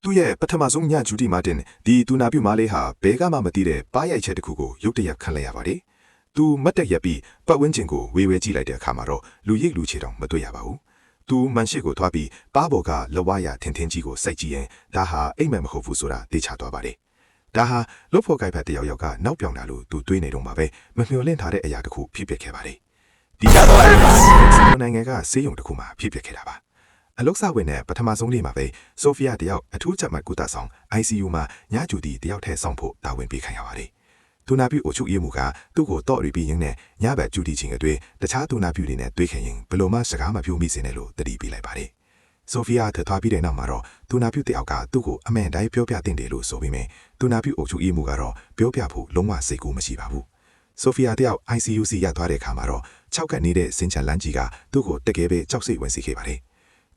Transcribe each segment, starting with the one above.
သူရဲ့ပထမဆုံးညဂျူတီမာတင်ဒီတူနာပြူမားလေးဟာဘဲကမှမသိတဲ့ပါးရိုက်ချက်တစ်ခုကိုရုတ်တရက်ခံလိုက်ရပါတယ်။သူမတ်တက်ရက်ပြီးပတ်ဝန်းကျင်ကိုဝေဝဲကြည့်လိုက်တဲ့အခါမှာတော့လူရိပ်လူချေတောင်မတွေ့ရပါဘူး။သူမန်ရှိကိုသွားပြီးပါးပေါ်ကလဝါရထင်ထင်းကြီးကိုစိုက်ကြည့်ရင်ဒါဟာအိမ်မက်မဟုတ်ဘူးဆိုတာသိချသွားပါတယ်။ဒါဟာလုတ်ဖို့ကိုက်ဖက်တယောက်ယောက်ကနောက်ပြောင်လာလို့သူတွေးနေတော့မှာပဲမမျှော်လင့်ထားတဲ့အရာတစ်ခုဖြစ်ပျက်ခဲ့ပါတယ်။ဒီကတော့နိုင်ငံကဆေးရုံတစ်ခုမှာဖြစ်ပျက်ခဲ့တာပါ။အလုတ်ဆဝင်တဲ့ပထမဆုံးနေ့မှာပဲဆိုဖီယာတယောက်အထူးချက်မှတ်ကုသဆောင် ICU မှာညဂျူတီတယောက်ထဲဆောင်ဖို့တာဝန်ပေးခံရပါတယ်။တူနာပြူအချုပ်ရေးမှုကသူ့ကိုတော့ရီပြီးရင်းနဲ့ညဘက်ဂျူတီချင်းအတွေ့တခြားတူနာပြူတွေနဲ့တွေ့ခင်ရင်ဘလို့မှစကားမပြောမိစေနဲ့လို့တတိပေးလိုက်ပါတယ်။ဆိုဖီယာထထွားပြီးတဲ့နောက်မှာတော့တူနာပြူတယောက်ကသူ့ကိုအမှန်တိုင်းပြောပြတင်တယ်လို့ဆိုပြီးမြင်တူနာပြူအချုပ်ရေးမှုကတော့ပြောပြဖို့လုံးဝစိတ်ကူးမရှိပါဘူး။ဆိုဖီယာတယောက် ICU စီရသွားတဲ့အခါမှာတော့6ကပ်နေတဲ့စင်ချန်လန်းကြီးကသူ့ကိုတကယ်ပဲကြောက်စိတ်ဝင်စေခဲ့ပါတယ်။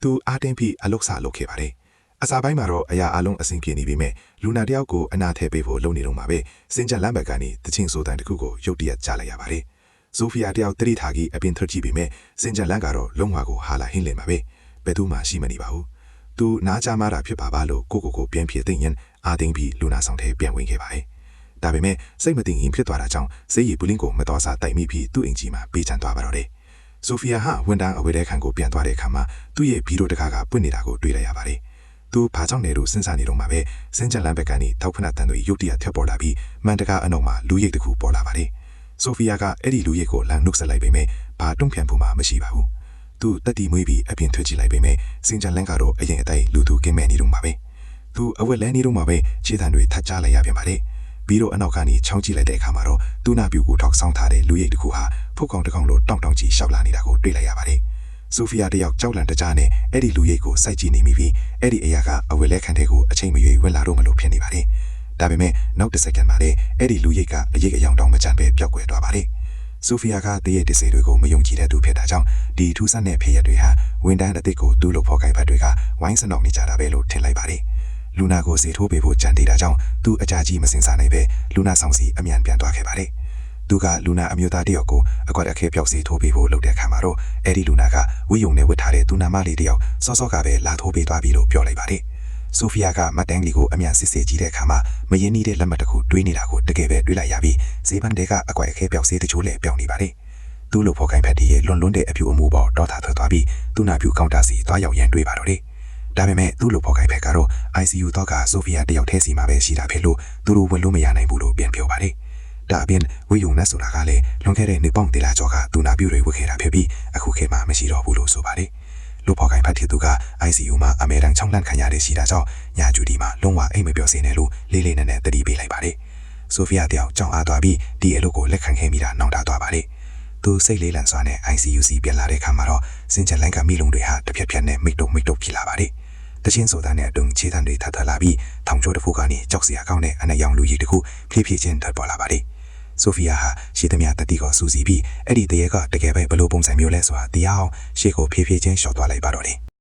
သူအားတင်းပြီးအလုတ်ဆလုပ်ခဲ့ပါတယ်။အစာပိုင်းမှာတော့အရာအလုံးအဆင်ပြေနေပြီမဲ့လူနာတယောက်ကိုအနာထဲပေးဖို့လုပ်နေတော့မှာပဲစင်ချန်လန်းဘက်ကနေတချင်းဆိုတန်တစ်ခုကိုရုတ်တရက်ကြားလိုက်ရပါတယ်။ဆိုဖီယာတယောက်တတိထားကြီးအပြင်ထွက်ကြည့်ပေမဲ့စင်ချန်လန်းကတော့လုံးဝကိုဟာလာဟင်းလင်မှာပဲဘယ်သူမှရှိမနေပါဘူး။သူနားကြမှားတာဖြစ်ပါလို့ကိုပြန်ပြေသိရင်အားတင်းပြီးလူနာဆောင်ထဲပြန်ဝင်ခဲ့ပါတယ်။ဒါပေမဲ့စိတ်မတင်ရင်ဖြစ်သွားတာကြောင့်ဆေးရည်ပူလင်းကိုမတော်စားတိုက်မိပြီးသူ့အင်ကြီးမှာပေးချန်သွားပါတော့တယ်။ဆိုဖီယာဟာဝန်တန်းအဝေးတဲ့ခံကိုပြန်သွားတဲ့အခါမှာသူ့ရဲ့ဗီဒီယိုတကားကပွင့်နေတာကိုတွေ့လိုက်ရပါတယ်။သူဘာကြောင့်လဲလို့စဉ်းစားနေတော့မှပဲစင်ချန်လန်ဘက်ကနေတောက်ဖနာတန်တွေရုတ်တရက်ထပ်ပေါ်လာပြီးမန်တကာအနောက်မှာလူရိပ်တစ်ခုပေါ်လာပါတယ်။ဆိုဖီယာကအဲ့ဒီလူရိပ်ကိုလမ်းနှုတ်ဆက်လိုက်ပေမဲ့ဘာတုံ့ပြန်ဖို့မှမရှိပါဘူး။သူတက်တီမွေးပြီးအပြင်ထွက်ကြည့်လိုက်ပေမဲ့စင်ချန်လန်ကတော့အရင်အတိုင်းလူသူကင်းမဲ့နေတော့မှာပဲ။သူအဝက်လဲနေတော့မှပဲခြေတံတွေထပ်ချလိုက်ရပြန်ပါတယ်။ပြီးတော့အနောက်ကနေချောင်းကြည့်လိုက်တဲ့အခါမှာတော့တူနာပြူကိုထောက်ဆောင်ထားတဲ့လူရိပ်တစ်ခုဟာဖုတ်ကောင်တစ်ကောင်လိုတောင့်ကြီးရှောက်လာနေတာကိုတွေ့လိုက်ရပါတယ်။ဆိုဖီယာတယောက်ကြောက်လန့်တကြားနဲ့အဲ့ဒီလူရိပ်ကိုစိုက်ကြည့်နေမိပြီးအဲ့ဒီအရာကအဝယ်လဲခန့်တဲ့ကိုအချိန်မရွေးဝင်လာတော့မလို့ဖြစ်နေပါတယ်။ဒါပေမဲ့နောက်တစ်စက္ကန့်မှာလေအဲ့ဒီလူရိပ်ကအရေးအယောင်တောင်မကြမ်းပဲပျောက်ကွယ်သွားပါတယ်။ဆိုဖီယာကတည့်ရဲ့တစေတွေကိုမယုံကြည်တဲ့သူဖြစ်တာကြောင့်ဒီထူးဆန်းတဲ့ဖြစ်ရပ်တွေဟာဝန်တန်းအသစ်ကိုတူးလို့ဖော်ကိုင်ဖက်တွေကဝိုင်းစနောက်နေကြတာပဲလို့ထင်လိုက်ပါတယ်။လူနာကိုစေထိုးပေးဖို့ကြံသေးတာကြောင့်သူအကြကြီးမစင်စားနိုင်ပဲလူနာဆောင်စီအမြန်ပြန်သွားခဲ့ပါတယ်။သူကလူနာအမျိုးသားတယောက်ကိုအကွက်အခဲပြောက်စီထိုးပေးဖို့လုပ်တဲ့အခါမှာတော့အဲ့ဒီလူနာကဝိယုံနဲ့ဝတ်ထားတဲ့သူနာမလေးတယောက်စောစောကပဲလာထိုးပေးသွားပြီလို့ပြောလိုက်ပါတယ်။ဆိုဖီယာကမတ်တန်းကြီးကိုအမြန်စစ်စစ်ကြည့်တဲ့အခါမှာမရင်းနှီးတဲ့လက်မှတ်တစ်ခုတွေးနေတာကိုတကယ်ပဲတွေးလိုက်ရပြီးဈေးပန်းတွေကအကွက်အခဲပြောက်စီတချို့လည်းပြောင်းနေပါတယ်။သူ့လိုဖော်ကိုင်ဖက်တီရဲ့လွန်တဲ့အပြူအမူပေါ်တောထားထွက်သွားပြီးသူနာပြူကောင်တာစီသွားရောက်ရန်တွေးပါတော့တယ်။ဒါပေမဲ့သူ့လိုဖော်ကိုင်ဖက်ကတော့ ICU တော့ကဆိုဖီယာတယောက်ထဲစီမှာပဲရှိတာဖြစ်လို့သူတို့ဝင်လို့မရနိုင်ဘူးလို့ပြန်ပြောပါတယ်။ဒါအပြင်ဝိယုံနဲ့ဆိုတာကလည်းလွန်ခဲ့တဲ့နှစ်ပေါင်းတလားကျော်ကသူနာပြူတွေဝတ်ခဲ့တာဖြစ်ပြီးအခုခေတ်မှာမရှိတော့ဘူးလို့ဆိုပါတယ်။လူဖော်ကိုင်ဖက်တီသူက ICU မှာအမေတန်းချောင်းလန့်ခံရတဲ့ရှိတာကြောင့်ညာကျူဒီမှာလုံးဝအိမ်မပြောစင်းနဲ့လို့လေးလေးနက်နက်တတိပေးလိုက်ပါတယ်။ဆိုဖီယာတယောက်ကြောင်အားသွားပြီးဒီအလုပ်ကိုလက်ခံခဲ့မိတာနှောင့်တသွားပါတယ်။သူစိတ်လေးလန့်စွာနဲ့ ICU စီပြန်လာတဲ့အခါမှာတော့စင်ချန်လိုင်းကမိလုံးတွေဟာတစ်ဖြက်နဲ့မိတ်တုံဖြစ်လာပါတယ်။တချင်းဆိုတာနဲ့အတုံခြေတံတွေထထလာပြီးထောင်ချိုးတစ်ခုကနေကြောက်စရာကောင်းတဲ့အနက်ရောင်လူကြီးတစ်ခုဖြည်းဖြည်းချင်းထပ်ပေါ်လာပါတယ်။ဆိုဖီယာဟာရှေ့သမျှတတိကိုစူးစီးပြီးအဲ့ဒီတရေကတကယ်ပဲဘလို့ပုံစံမျိုးလဲဆိုတာသိအောင်ရှေ့ကိုဖြည်းဖြည်းချင်းရှော့သွားလိုက်ပါတော့တယ်။